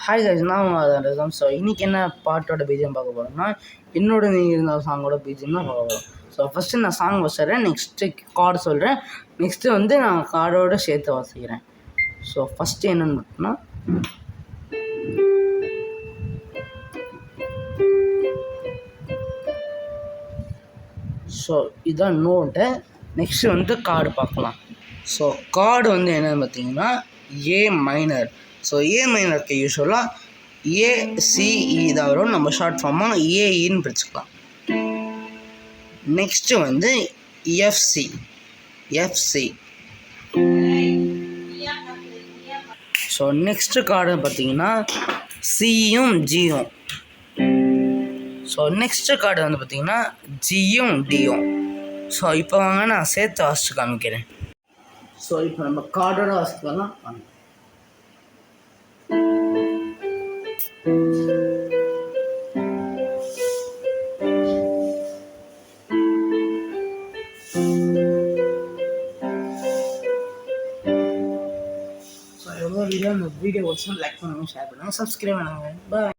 Hi guys, நான் அதான். So இன்றைக்கி என்ன பாட்டோட பிஜிஎம் பார்க்க போகிறோம்னா, என்னோட நீ இருந்தால் சாங்கோட பிஜிஎம் தான் பார்க்க போகிறோம். ஸோ ஃபஸ்ட்டு நான் சாங் வச்சிடுறேன், நெக்ஸ்ட்டு கார்டு சொல்கிறேன், நெக்ஸ்ட்டு வந்து நான் கார்டோடு சேர்த்து வாசிக்கிறேன். ஸோ ஃபஸ்ட்டு என்னென்னு பார்த்தோம்னா, ஸோ இதுதான் நோட்டு. நெக்ஸ்ட்டு வந்து கார்டு பார்க்கலாம். ஸோ கார்டு வந்து என்னென்னு பார்த்தீங்கன்னா ஏ மைனர். ஸோ ஏ மைனருக்கு யூஸ்வலாக ஏசிஇ தான் வரும், நம்ம ஷார்ட் ஃபார்மாக ஏஇன்னு பிரிச்சுக்கலாம். நெக்ஸ்ட்டு வந்து எஃப்சி. ஸோ நெக்ஸ்ட்டு கார்டு பார்த்தீங்கன்னா சியும் ஜியும். ஸோ நெக்ஸ்ட்டு கார்டு வந்து பார்த்தீங்கன்னா ஜியும் டியும். ஸோ இப்போ வாங்க நான் சேர்த்து வாசிச்சு காமிக்கிறேன். ஸோ இப்போ நம்ம கார்டோட வாசிக்கலாம். ஸோ எவ்வளோ வீடியோ லைக் பண்ணுங்கள், ஷேர் பண்ணுங்கள், சப்ஸ்கிரைப் பண்ணுங்கள். பாய்.